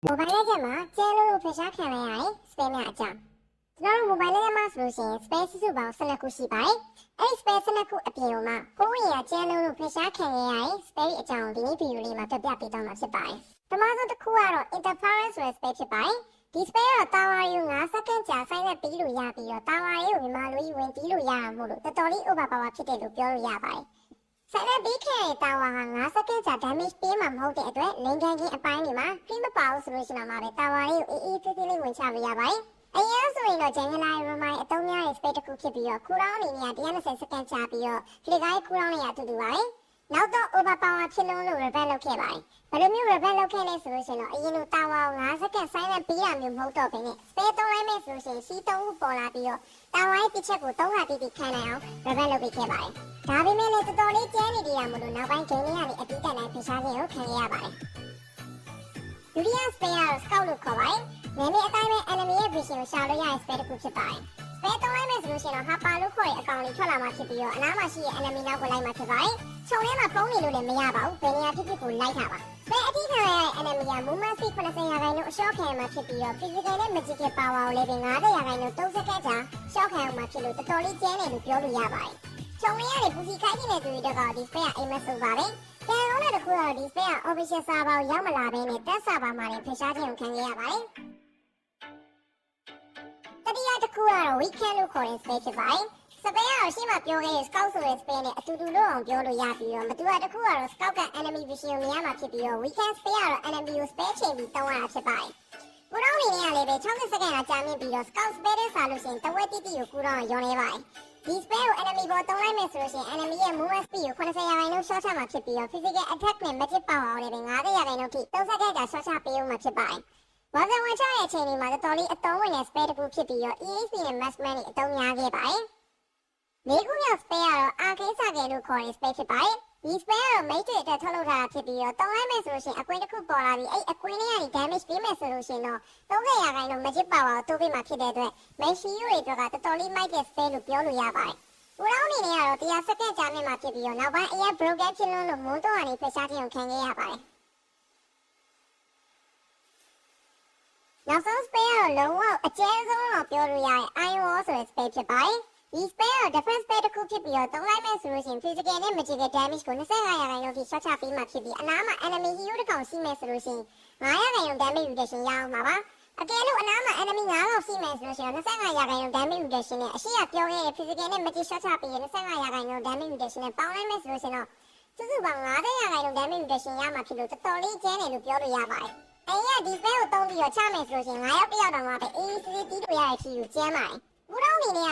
Mobile Legends မှာကျဲလို့ဖျက်ရှားခံရတဲ့ spell များအကြောင်းကျွန်တော်တို့ Mobile Legends မှာဆိုလို့ရှိရင် spell စုစုပေါင်း12ခုရှိပါတယ်အဲ့ဒီ spell 12ခုအပြင်မှာကိုယ့်ရဲ့ကျဲလို့ဖျက်ရှားခံရတဲ့ spell အကြောင်းဒီနေ့ဗီဒီယိုလေးမှာပြပြပေးတော့မှာဖြစ်ပါတယ်ပထမဆုံးတစ်ခုကတော့ interference ဆိုတဲ့ spell ဖြစ်ပါတယ်ဒီ spell ကတော့တာဝါရီကို9စက္ကန့်ကြာဆိုင်းနဲ့ပြီးလို့ရပြီးတော့တာဝါရီကိုမြန်မာလူကြီးဝင်တီးလို့ရတာမို့လို့တော်တော်လေး overpower ဖြစ်တယ်လို့ပြောလို့ရပါတယ်ဆိုင်တဲ့ဘေးခဲတာဝါဟာ9စက္ကန့်ကြာ damage ပေးမှာမဟုတ်တဲ့အတွက်လင်ကန်ချင်းအပိုင်းတွေမှာဖိမပါဘူးဆိုလို့ရှိရင်တော့ပဲတာဝါလေးကိုအေးဆေးဆေးလေးဝင်ချလို့ရပါတယ်အရင်ဆိုရင်တော့ January Remind အတုံးများရဲ့ space တစ်ခုဖြစ်ပြီးတော့ cooldown အနေနဲ့120စက္ကန့်ကြာပြီးတော့ flicker cooldown နဲ့အတူတူပါတယ်နောက်တော့ overpower ဖြစ်လို့ reverse လုပ်ခဲ့ပါတယ်ဘယ်လိုမျိုး reverse လုပ်ခဲ့လဲဆိုလို့ရှိရင်တော့အရင်လိုတာဝါကို9စက္ကန့် silent ပေးရမျိုးမဟုတ်တော့ဘဲနဲ့ space သုံးလိုက်မယ်ဆိုလို့ရှိရင် C3 ခုပေါ်လာပြီးတော့တာဝါရဲ့တစ်ချက်ကို3ခါတိတိခံနိုင်အောင် reverse လုပ်ပေးခဲ့ပါတယ်ဒါပေမဲ့လည်းတော်တော်လေးကျန်းနေကြရမလို့နောက်ပိုင်း game လေးကနေအပြီးတိုင်တိုင်းဖျက်ရှားခြင်းကိုခံရပါတယ်ဒုတိယ spell ကတော့ scout လို့ခေါ်ပါတယ်။နာမည်အတိုင်းပဲ enemy ရဲ့ vision ကိုရှာလို့ရတဲ့ spell တစ်ခုဖြစ်ပါတယ်။ spell သုံးလိုက်မယ်ဆိုလို့ရှိရင်တော့ Harper လို့ခေါ်တဲ့အကောင်လေးထွက်လာမှဖြစ်ပြီးတော့အနားမှာရှိတဲ့ enemy နောက်ကိုလိုက်မှဖြစ်ပါတယ်။ခြုံထဲမှာပုံနေလို့လည်းမရပါဘူး။ဘယ်နေရာဖြစ်ဖြစ်ကိုလိုက်တာပါ။ spell အထိခံရတဲ့ enemy က movement speed 80%ရာခိုင်နှုန်းအရှော့ခံရမှာဖြစ်ပြီးတော့ physical နဲ့ magical power ကိုလည်း50%ရာခိုင်နှုန်း3စက္ကန့်ကြာရှော့ခံရမှာဖြစ်လို့တော်တော်လေးကျန်းတယ်လို့ပြောလို့ရပါတယ်။ခြုံရတဲ့ပူစီခိုင်းနေတဲ့သူတွေတော့ဒီ spell ကအိမ်မက်ဆိုပါပဲ။ပြန်လုံးတဲ့တစ်ခုကတော့ဒီ spell က official server ကိုရောက်မလာဘဲနဲ့ test server မှာလည်းဖျက်ရှားခြင်းကိုခံရပါတယ်။တတိယတစ်ခုကတော့ weekend လို့ခေါ်တဲ့ spell ဖြစ်ပါတယ်။ spell ကတော့ရှေ့မှာပြောခဲ့တဲ့ scout ဆိုတဲ့ spell နဲ့အတူတူလို့အောင်ပြောလို့ရပြီးတော့မတူတာတစ်ခုကတော့ scout က enemy vision ကိုမြင်ရမှာဖြစ်ပြီးတော့ weekend spell ကတော့ enemy ကို spell ချိန်ပြီးတောင်းရတာဖြစ်ပါတယ်။ကူတောင်းအနေနဲ့ကလည်းပဲ60စက္ကန့်ကကြာမြင့်ပြီးတော့ scout spell နဲ့စားလို့ရှိရင်တဝက်တိတိကိုကူတောင်းရောနေပါတယ်။ဒီ spell ကို enemy ပေါ်တုံးလိုက်မယ်ဆိုလို့ရှိရင် enemy ရဲ့ movement speed ကို80%ရာခိုင်နှုန်း short ချမှာဖြစ်ပြီးတော့ physical attack နဲ့ magic power ကိုလည်းပဲ50%ရာခိုင်နှုန်းထိ3စက္ကန့်ကြာ short ချပေးဦးမှာဖြစ်ပါတယ်။ဝါဇန်ဝင်ချရဲ့အချိန်လေးမှာတော်တော်လေးအသုံးဝင်တဲ့ spell တစ်ခုဖြစ်ပြီးတော့ EXP နဲ့ maxman တွေအသုံးများခဲ့ပါတယ်။လေးခုမြောက် spell ကတော့ arcane circle လို့ခေါ်တဲ့ spell ဖြစ်ပါတယ်။ဒီ spell ကတော့ mage တွေအတွက်ထုတ်လုပ်ထားတာဖြစ်ပြီးတော့တုံးလိုက်မယ်ဆိုလို့ရှိရင်အကွင်းတစ်ခုပေါ်လာပြီးအဲ့အကွင်းလေးကနေ damage ပေးမယ်ဆိုလို့ရှိရင်တော့30%ရာခိုင်နှုန်း magic power ကိုတိုးပေးမှာဖြစ်တဲ့အတွက် mage hero တွေအတွက်ကတော်တော်လေးမိုက်တဲ့ spell လို့ပြောလို့ရပါတယ်။ဦးလောင်းအနေနဲ့ကတော့100စက္ကန့်ကြာမြင့်မှာဖြစ်ပြီးတော့နောက်ပိုင်းအရင် broken ဖြစ်လို့မွန်းတော့ကနေဖျက်ရှားခြင်းကိုခံခဲ့ရပါတယ်။နောက်ဆုံး spell ကတော့လုံးဝအကျဉ်းဆုံးတော့ပြောလို့ရတဲ့ Iron Wall ဆိုတဲ့ spell ဖြစ်ပါတယ်။ဒီ spell က defense spell တစ်ခုဖြစ်ပြီးတော့သုံးလိုက်မယ်ဆိုလို့ရှိရင် physical နဲ့ magical damage ကို25%ရာခိုင်နှုန်းထိ short ချပေးမှာဖြစ်ပြီးအနားမှာ enemy hero တစ်ကောင်ရှိမယ်ဆိုလို့ရှိရင်9%ရာခိုင်နှုန်း damage reduction ရအောင်ပါပါ။အကယ်လို့အနားမှာ enemy 9လောက်ရှိမယ်ဆိုလို့ရှိရင်25%ရာခိုင်နှုန်း damage reduction နဲ့အရှိရပြောခဲ့တဲ့ physical နဲ့ magic short ချပေးရင်25%ရာခိုင်နှုန်း damage reduction နဲ့ပေါင်းလိုက်မယ်ဆိုလို့ရှိရင်တော့စုစုပေါင်း50%ရာခိုင်နှုန်း damage reduction ရမှာဖြစ်လို့တော်တော်လေးကျန်းတယ်လို့ပြောလို့ရပါတယ်။အဲ့ရဒီ spell ကိုသုံးပြီးတော့ချမယ်ဆိုလို့ရှိရင်9ယောက်တစ်ယောက်တောင်မှပဲ ACC တီးလို့ရတဲ့ key ကိုကျန်းပါတယ်။ဘူတောင်းအနေနဲ့